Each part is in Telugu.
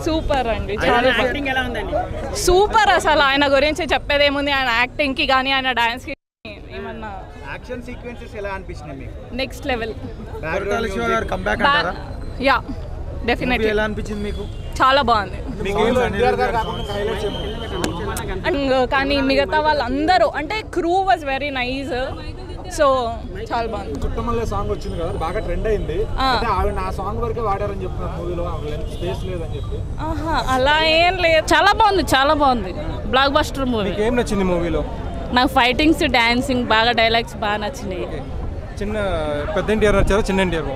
సూపర్ అండి, చాలా సూపర్. అసలు ఆయన గురించి చెప్పేది ఏముంది, ఆయన యాక్టింగ్ కి కానీ ఆయన డాన్స్ కి ఏమన్నా. యాక్షన్ సీక్వెన్సెస్ ఎలా అనిపించినాయి మీకు? Next level. Yeah definitely. ఎలా అనిపించింది మీకు? చాలా బాగుంది. కానీ మిగతా వాళ్ళందరూ అంటే crew was very nice. So చాలా బాగుంది. చుట్టమల్లే సాంగ్ వచ్చింది కదా, బాగా ట్రెండ్ అయింది. ఆవిడ నా సాంగ్ వరకే వాడారని చెప్తున్నారు మూవీలో, స్పేస్ లేదని చెప్పి. అలా ఏం లేదు, చాలా బాగుంది, చాలా బాగుంది. Block buster movie. ఏం నచ్చింది మూవీలో? నాకు ఫైటింగ్స్, డాన్సింగ్ బాగా, డైలాగ్స్ బాగా నచ్చినాయి. చిన్న పెద్ద ఎన్టీఆర్ నచ్చారా, చిన్న ఎన్టీఆర్?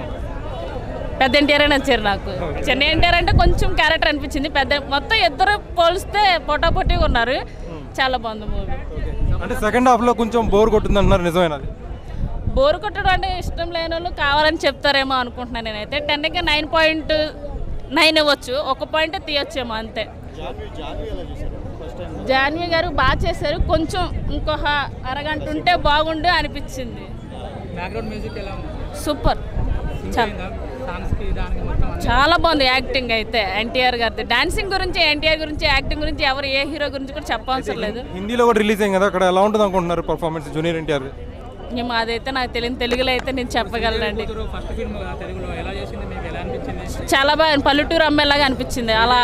పెద్ద ఎన్టీఆర్ నచ్చారు నాకు. చిన్న ఎన్టీఆర్ అంటే కొంచెం క్యారెక్టర్ అనిపించింది. పెద్ద మొత్తం ఇద్దరు పోలిస్తే పోటాపోటీగా ఉన్నారు. చాలా బాగుంది మూవీ. అంటే సెకండ్ హాఫ్ లో కొంచెం బోర్ కొట్టింది అంటున్నారు, నిజమేనా? బోర్ కొట్టడం అంటే ఇష్టం లేని వాళ్ళు కావాలని చెప్తారేమో అనుకుంటున్నాను నేనైతే. 10కి 9.9 ఇవ్వచ్చు, ఒక పాయింట్ తీయొచ్చేమో అంతే. జాన్వీ గారు బాగా చేశారు. కొంచెం ఇంకొక అరగంట ఉంటే బాగుండు అనిపించింది. సూపర్, చాలా బాగుంది. యాక్టింగ్ అయితే ఎన్టీఆర్ గారిది. డాన్సింగ్ గురించి, ఎన్టీఆర్ గురించి, యాక్టింగ్ గురించి ఎవరు ఏ హీరో గురించి కూడా చెప్పవసరం లేదు. హిందీలో కూడా రిలీజ్ అయింది కదా, అక్కడ ఎలా ఉంటుంది అనుకుంటున్నారు పర్ఫార్మెన్స్ జూనియర్ ఎన్టీఆర్? అదైతే నాకు తెలియదు. తెలుగులో అయితే నేను చెప్పగలనండి. చాలా బాగా పల్లెటూరు అమ్మాయిలాగా అనిపించింది. అలా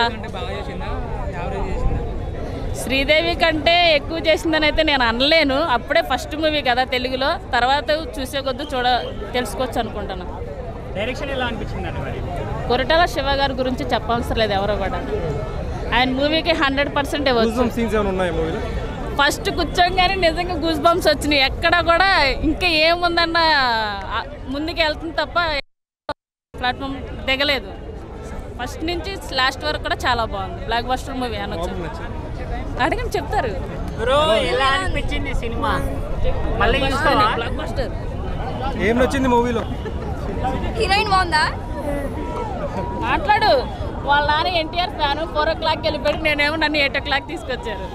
శ్రీదేవి కంటే ఎక్కువ చేసిందని అయితే నేను అనలేను. అప్పుడే ఫస్ట్ మూవీ కదా తెలుగులో, తర్వాత చూసే కొద్ది తెలుసుకోవచ్చు అనుకుంటున్నాను. డైరెక్షన్ ఎలా అనిపించిందండి మరి? కొరటాల శివ గారి గురించి చెప్పవసరం లేదు ఎవరో కూడా. ఆయన మూవీకి 100% ఇవ్వచ్చు. ఫస్ట్ కూర్చోగానే నిజంగా గూస్ బంప్స్ వచ్చినాయి. ఎక్కడ కూడా ఇంకా ఏముందన్న ముందుకు వెళ్తుంది తప్ప ప్లాట్ఫామ్ దిగలేదు. ఫస్ట్ నుంచి లాస్ట్ వరకు కూడా చాలా బాగుంది. బ్లాక్ బస్టర్ మూవీ అనొచ్చు. అడిగిన చెప్తారు. ఎలా అనిపించింది సినిమా? Block buster. ఏం నచ్చింది మూవీలో? హీరోయిన్ బాగుందా? మాట్లాడు. వాళ్ళ నాన్న ఎన్టీఆర్ ఫ్యాను. 4 o'clock వెళ్ళిపోయి, నేనేమో నన్ను 8 o'clock తీసుకొచ్చారు.